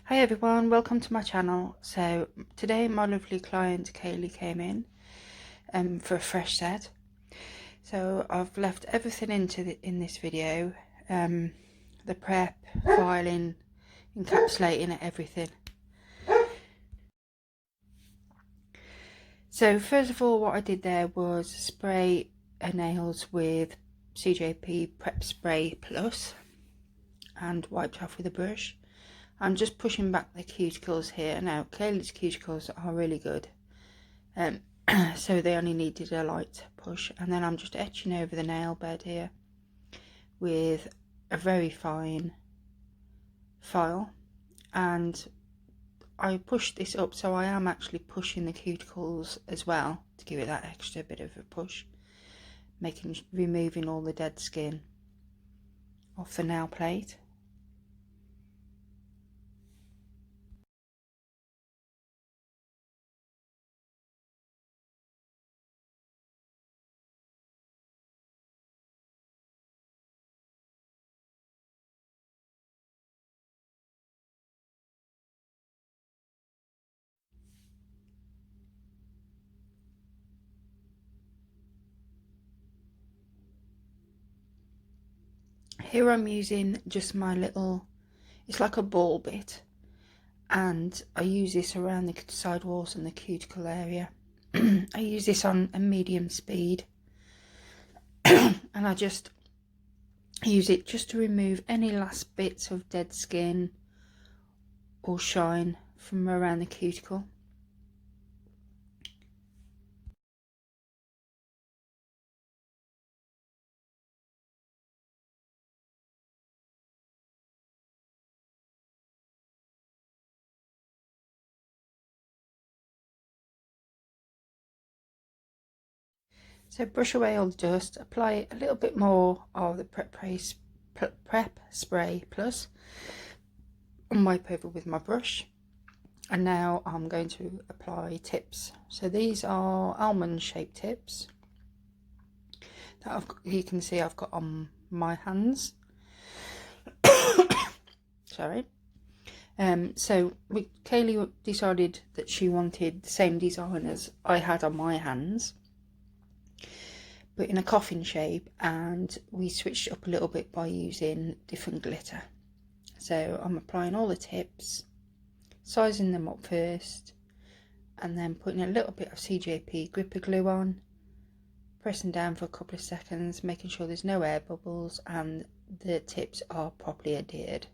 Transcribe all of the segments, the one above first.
Hi everyone, welcome to my channel. So today my lovely client Kaylee came in for a fresh set. So I've left everything in this video, the prep, filing, encapsulating everything. So first of all, what I did there was spray her nails with CJP Prep Spray Plus and wiped off with a brush. I'm just pushing back the cuticles here. Now Kaylee's cuticles are really good, so they only needed a light push, and then I'm just etching over the nail bed here with a very fine file, and I pushed this up, so I am actually pushing the cuticles as well to give it that extra bit of a push, removing all the dead skin off the nail plate. Here I'm using just my little, it's like a ball bit, and I use this around the side walls and the cuticle area. I use this on a medium speed and I just use it just to remove any last bits of dead skin or shine from around the cuticle. So brush away all the dust, apply a little bit more of the Prep Spray Plus and wipe over with my brush. And now I'm going to apply tips. So these are almond shaped tips that you can see I've got on my hands. Sorry. So Kaylee decided that she wanted the same design as I had on my hands, but in a coffin shape, and we switched up a little bit by using different glitter. So I'm applying all the tips, sizing them up first, and then putting a little bit of CJP gripper glue on, pressing down for a couple of seconds, making sure there's no air bubbles and the tips are properly adhered.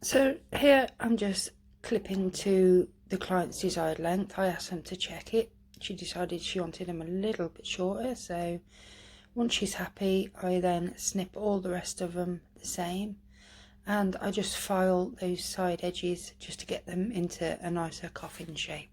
So here I'm just clipping to the client's desired length. I asked them to check it. She decided she wanted them a little bit shorter, so once she's happy, I then snip all the rest of them the same, and I just file those side edges just to get them into a nicer coffin shape.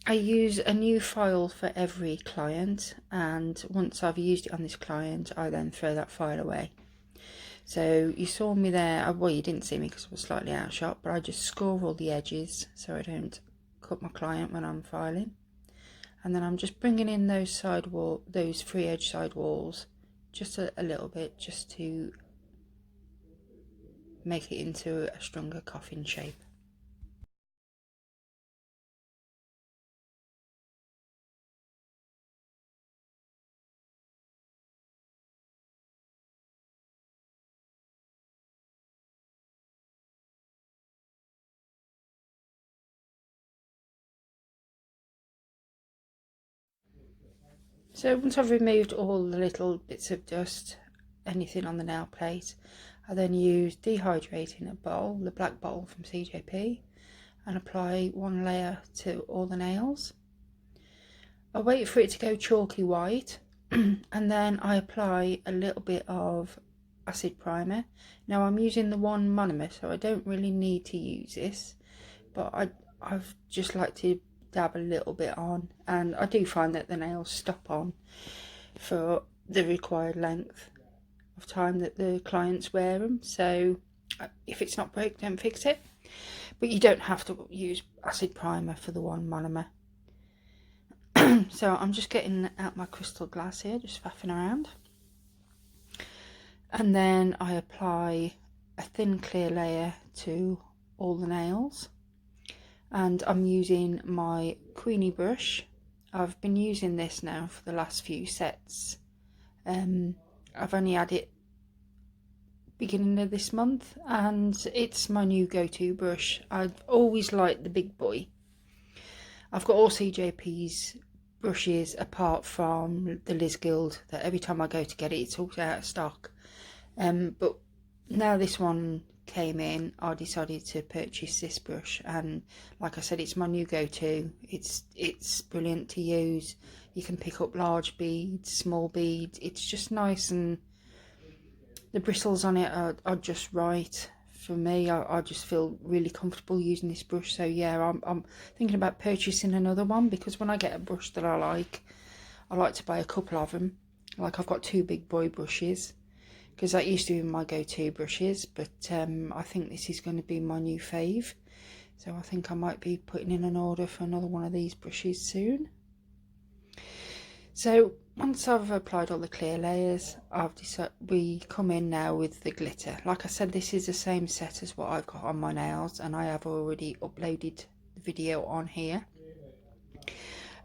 I use a new file for every client, and once I've used it on this client, I then throw that file away. So you saw me there, well you didn't see me because I was slightly out of shot, but I just score all the edges so I don't cut my client when I'm filing. And then I'm just bringing in those those free edge side walls just a little bit, just to make it into a stronger coffin shape. So once I've removed all the little bits of dust, anything on the nail plate, I then use Dehydrator in a bowl, the black bowl from CJP, and apply one layer to all the nails. I wait for it to go chalky white and then I apply a little bit of acid primer. Now I'm using the one monomer, so I don't really need to use this, but I've just like to dab a little bit on, and I do find that the nails stop on for the required length of time that the clients wear them. So if it's not broke, don't fix it, but you don't have to use acid primer for the one monomer. So I'm just getting out my crystal glass here, just faffing around, and then I apply a thin clear layer to all the nails, and I'm using my Queenie brush. I've been using this now for the last few sets. I've only had it beginning of this month, and it's my new go-to brush. I've always liked the big boy. I've got all CJP's brushes apart from the Liz Guild, that every time I go to get it, it's all out of stock. But now this one came in, I decided to purchase this brush, and like I said, it's my new go-to. It's brilliant to use. You can pick up large beads, small beads. It's just nice, and the bristles on it are just right for me. I just feel really comfortable using this brush. So yeah, I'm thinking about purchasing another one, because when I get a brush that I like to buy a couple of them. Like I've got two big boy brushes, because that used to be my go-to brushes, but I think this is going to be my new fave. So I think I might be putting in an order for another one of these brushes soon. So once I've applied all the clear layers, we come in now with the glitter. Like I said, this is the same set as what I've got on my nails, and I have already uploaded the video on here.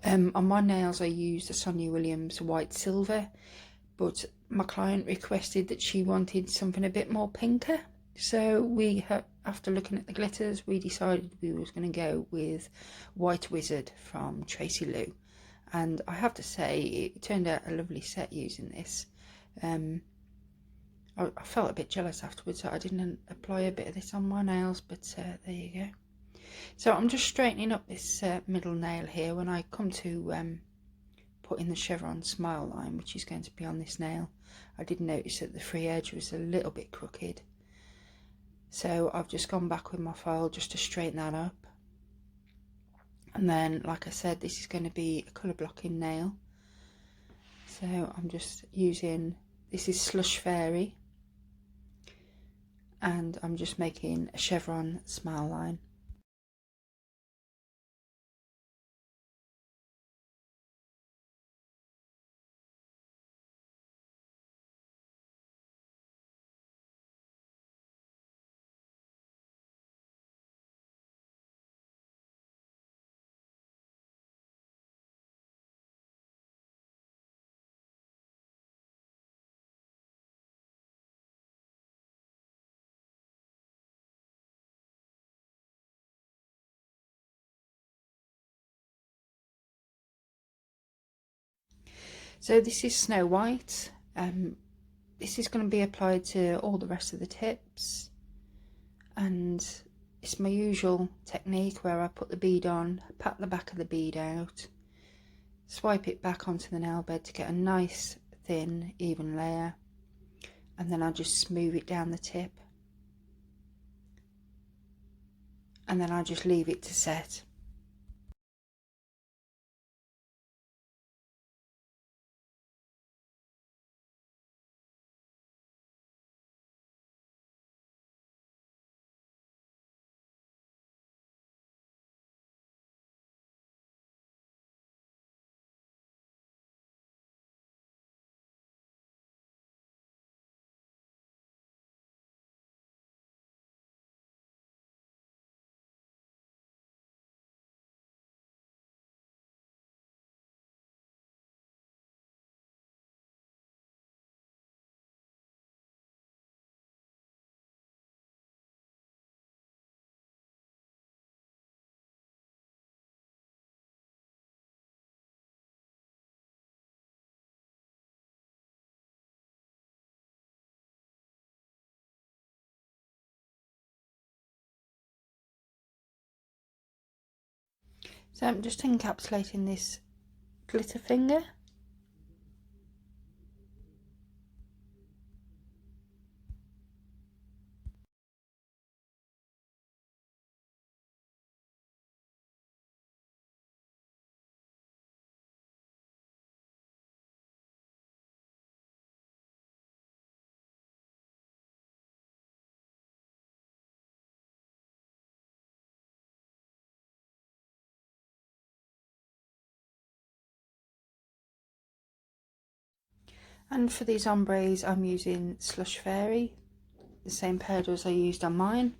On my nails I used the Sonia Williams white silver, but my client requested that she wanted something a bit more pinker. So after looking at the glitters, we decided we was going to go with White Wizard from Tracy Lou. And I have to say, it turned out a lovely set using this. I felt a bit jealous afterwards that I didn't apply a bit of this on my nails, but there you go. So I'm just straightening up this middle nail here when I come to put in the chevron smile line, which is going to be on this nail. I did notice that the free edge was a little bit crooked, so I've just gone back with my file just to straighten that up. And then, like I said, this is going to be a colour blocking nail, so I'm just using, this is Slush Fairy, and I'm just making a chevron smile line. So this is Snow White. This is going to be applied to all the rest of the tips, and it's my usual technique where I put the bead on, pat the back of the bead out, swipe it back onto the nail bed to get a nice thin even layer, and then I just smooth it down the tip, and then I just leave it to set. So I'm just encapsulating this glitter finger. And for these ombres I'm using Slush Fairy, the same powder as I used on mine.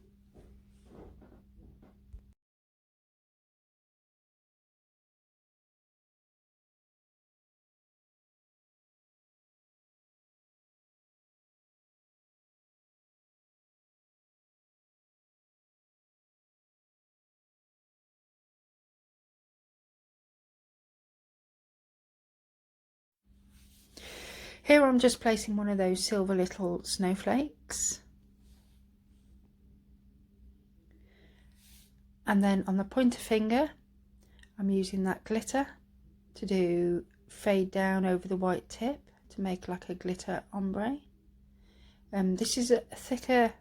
Here I'm just placing one of those silver little snowflakes. And then on the pointer finger, I'm using that glitter to do fade down over the white tip to make like a glitter ombre. This is a thicker,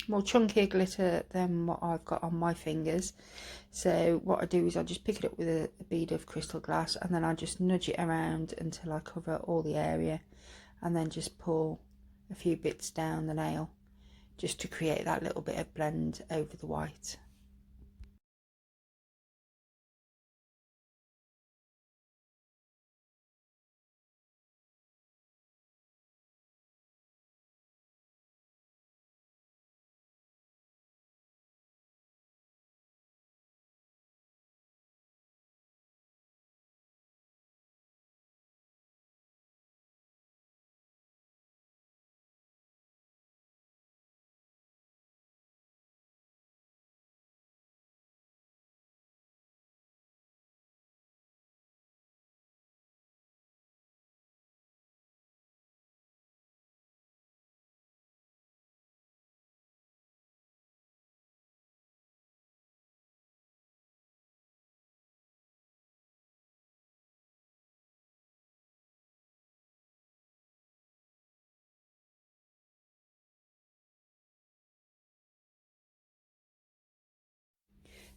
more chunkier glitter than what I've got on my fingers. So what I do is I just pick it up with a bead of crystal glass, and then I just nudge it around until I cover all the area, and then just pull a few bits down the nail just to create that little bit of blend over the white.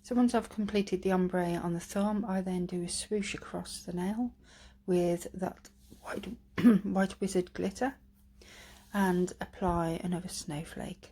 So once I've completed the ombre on the thumb, I then do a swoosh across the nail with that white, white wizard glitter and apply another snowflake.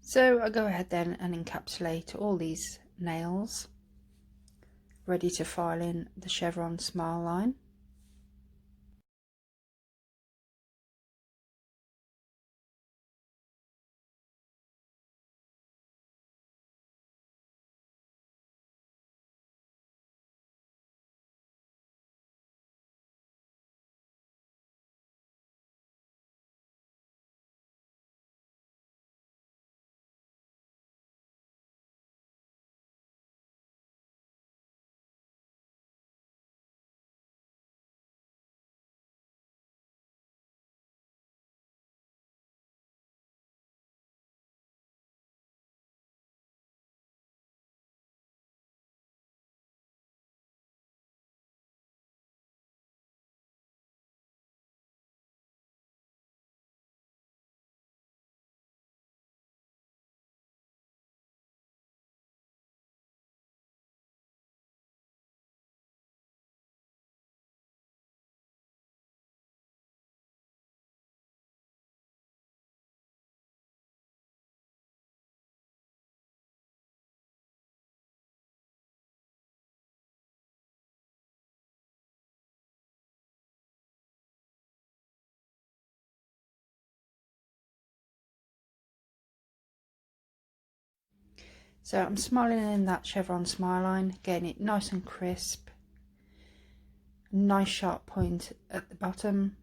So I go ahead then and encapsulate all these nails, ready to file in the chevron smile line. So I'm smiling in that chevron smile line, getting it nice and crisp, nice sharp point at the bottom,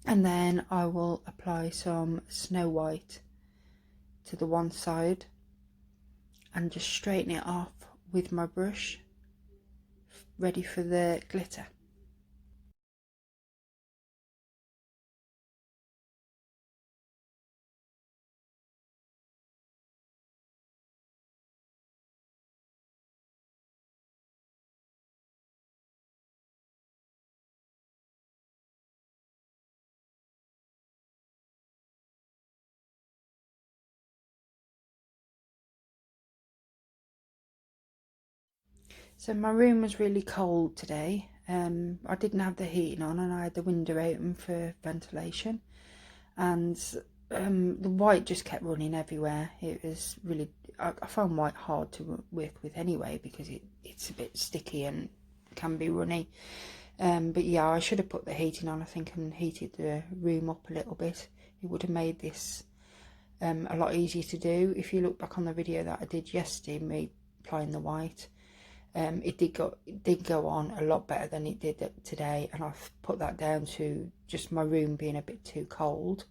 and then I will apply some Snow White to the one side and just straighten it off with my brush, ready for the glitter. So my room was really cold today. I didn't have the heating on and I had the window open for ventilation, and the white just kept running everywhere. It was really, I found white hard to work with anyway because it's a bit sticky and can be runny. But yeah, I should have put the heating on, I think, and heated the room up a little bit. It would have made this a lot easier to do. If you look back on the video that I did yesterday, me applying the white, it did go on a lot better than it did today, and I've put that down to just my room being a bit too cold.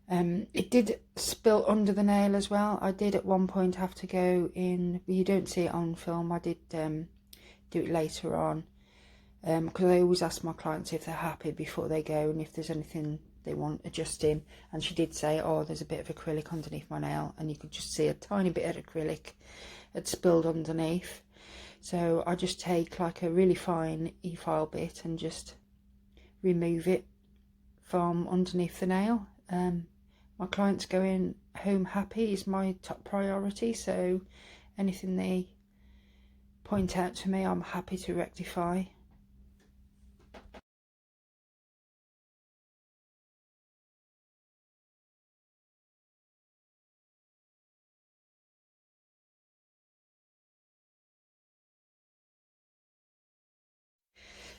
It did spill under the nail as well. I did at one point have to go in, you don't see it on film, I did do it later on, because I always ask my clients if they're happy before they go and if there's anything they want adjusting, and she did say, oh, there's a bit of acrylic underneath my nail, and you could just see a tiny bit of acrylic had spilled underneath. So I just take like a really fine E.file bit and just remove it from underneath the nail. My clients going home happy is my top priority, so anything they point out to me, I'm happy to rectify.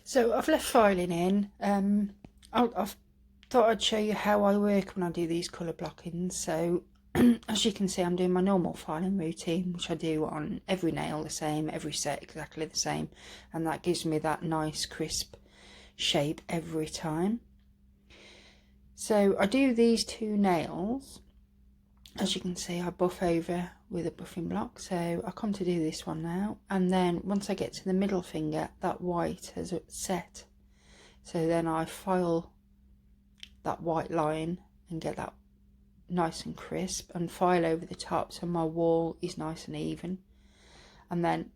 So I've left filing in. I've thought I'd show you how I work when I do these colour blockings. So as you can see, I'm doing my normal filing routine, which I do on every nail the same, every set exactly the same, and that gives me that nice crisp shape every time. So I do these two nails. As you can see, I buff over with a buffing block, so I come to do this one now, and then once I get to the middle finger, that white has set, so then I file that white line and get that nice and crisp and file over the top so my wall is nice and even, and then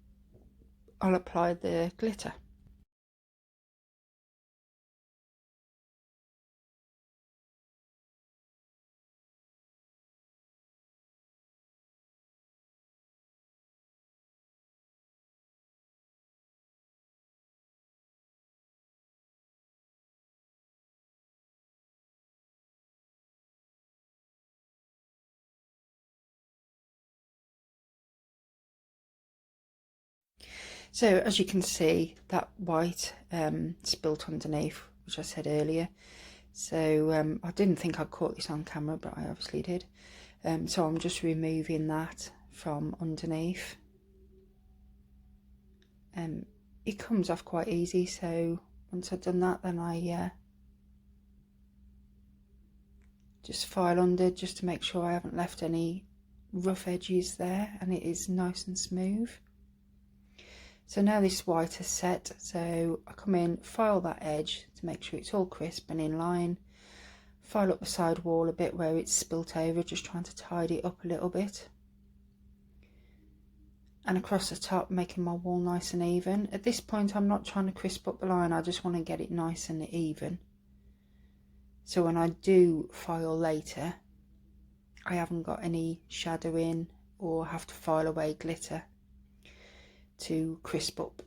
I'll apply the glitter. So as you can see, that white spilt underneath, which I said earlier. So I didn't think I'd caught this on camera, but I obviously did. So I'm just removing that from underneath. It comes off quite easy, so once I've done that, then I just file under just to make sure I haven't left any rough edges there, and it is nice and smooth. So now this white has set, so I come in, file that edge to make sure it's all crisp and in line, file up the side wall a bit where it's spilt over, just trying to tidy it up a little bit, and across the top, making my wall nice and even. At this point, I'm not trying to crisp up the line, I just want to get it nice and even, so when I do file later, I haven't got any shadowing or have to file away glitter to crisp up.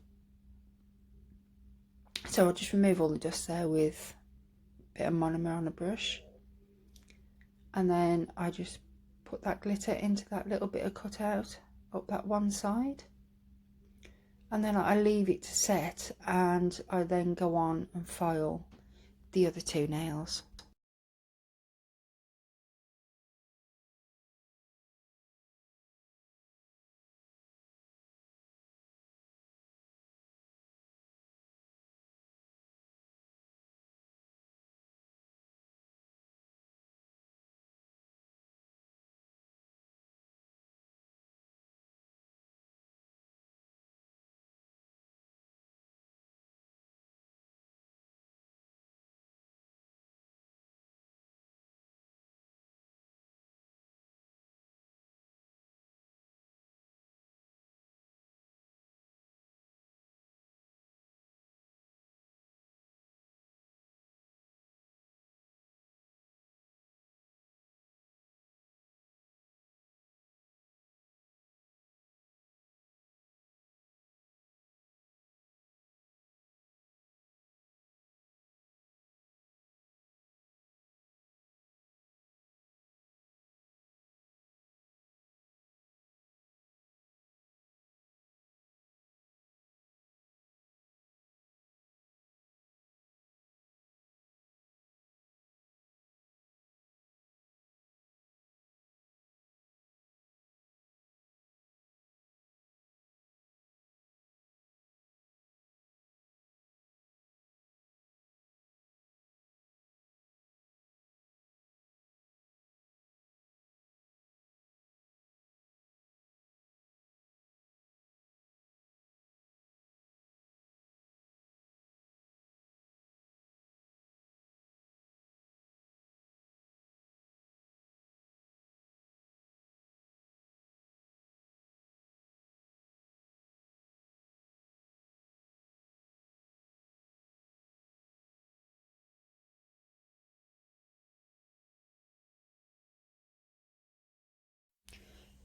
So I'll just remove all the dust there with a bit of monomer on a brush, and then I just put that glitter into that little bit of cutout up that one side, and then I leave it to set, and I then go on and file the other two nails.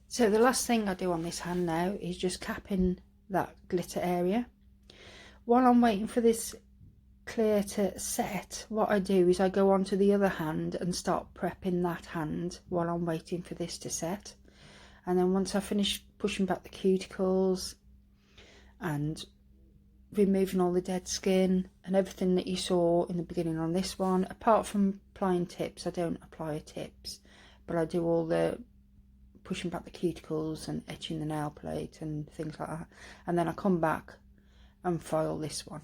So the last thing I do on this hand now is just capping that glitter area. While I'm waiting for this clear to set, what I do is I go on to the other hand and start prepping that hand while I'm waiting for this to set. And then once I finish pushing back the cuticles and removing all the dead skin and everything that you saw in the beginning on this one, apart from applying tips, I don't apply tips, but I do all the pushing back the cuticles and etching the nail plate and things like that, and then I come back and file this one.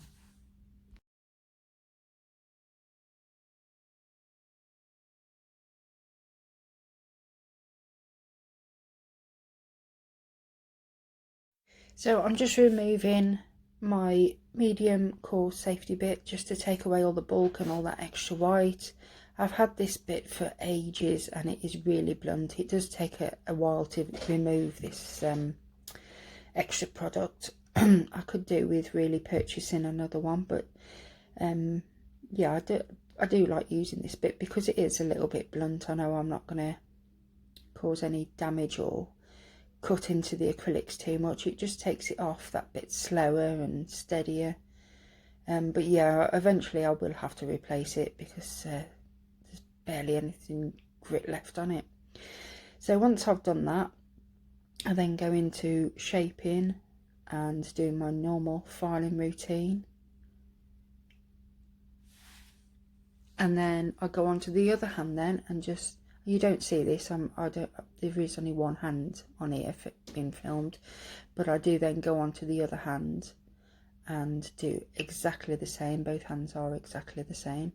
So I'm just removing my medium coarse safety bit just to take away all the bulk and all that extra white. I've had this bit for ages and it is really blunt. It does take a while to remove this extra product. I could do with really purchasing another one, but yeah, I do like using this bit because it is a little bit blunt. I know I'm not going to cause any damage or cut into the acrylics too much. It just takes it off that bit slower and steadier. But yeah, eventually I will have to replace it because there's barely anything grit left on it. So once I've done that, I then go into shaping and doing my normal filing routine. And then I go on to the other hand then and just, you don't see this, there is only one hand on here being filmed, but I do then go on to the other hand and do exactly the same. Both hands are exactly the same.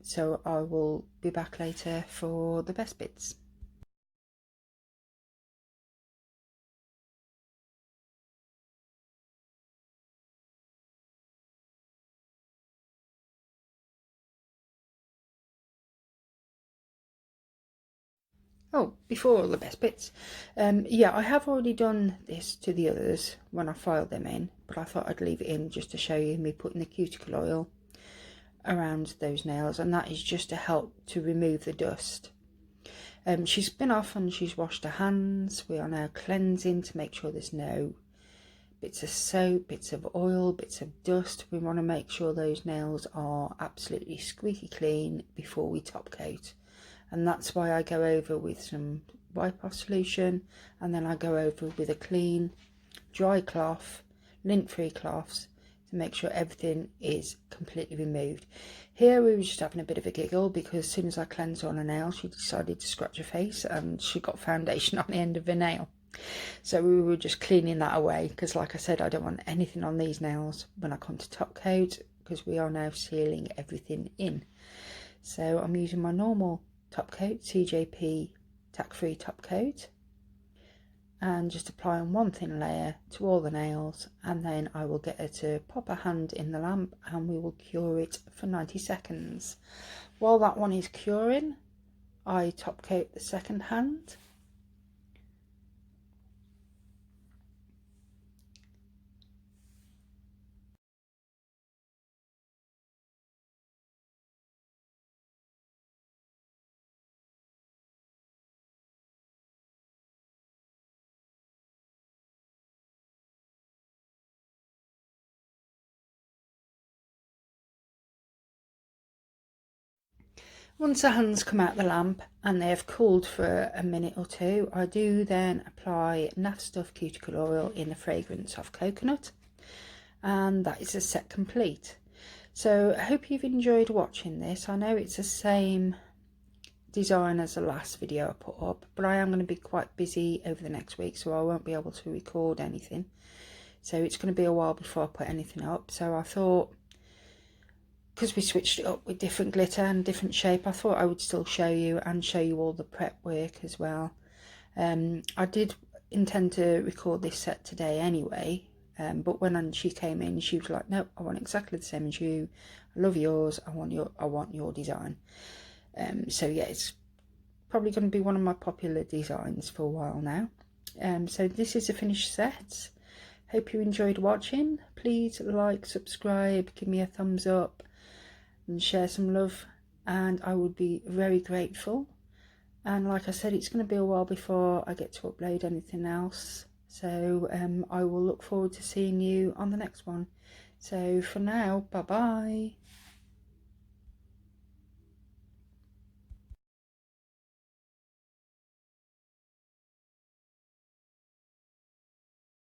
So I will be back later for the best bits. Oh, before all the best bits, yeah, I have already done this to the others when I filed them in, but I thought I'd leave it in just to show you me putting the cuticle oil around those nails, and that is just to help to remove the dust. She's been off and she's washed her hands. We are now cleansing to make sure there's no bits of soap, bits of oil, bits of dust. We want to make sure those nails are absolutely squeaky clean before we top coat. And that's why I go over with some wipe off solution, and then I go over with a clean dry cloth, lint free cloths, to make sure everything is completely removed. Here we were just having a bit of a giggle because as soon as I cleansed on a nail, she decided to scratch her face and she got foundation on the end of her nail. So we were just cleaning that away because, like I said, I don't want anything on these nails when I come to top coat because we are now sealing everything in. So I'm using my normal top coat, CJP tack free top coat, and just applying one thin layer to all the nails, and then I will get her to pop her hand in the lamp and we will cure it for 90 seconds. While that one is curing, I top coat the second hand. Once the hands come out the lamp and they have cooled for a minute or two, I do then apply Naff Stuff cuticle oil in the fragrance of coconut, and that is a set complete. So I hope you've enjoyed watching this. I know it's the same design as the last video I put up, but I am going to be quite busy over the next week, so I won't be able to record anything. So it's going to be a while before I put anything up. So I thought, because we switched it up with different glitter and different shape, I thought I would still show you and show you all the prep work as well. I did intend to record this set today anyway, but when she came in, she was like, "No, I want exactly the same as you. I love yours. I want your design." So yeah, it's probably going to be one of my popular designs for a while now. So this is a finished set. Hope you enjoyed watching. Please like, subscribe, give me a thumbs up and share some love, and I would be very grateful. And like I said, it's going to be a while before I get to upload anything else. So I will look forward to seeing you on the next one. So for now, bye bye.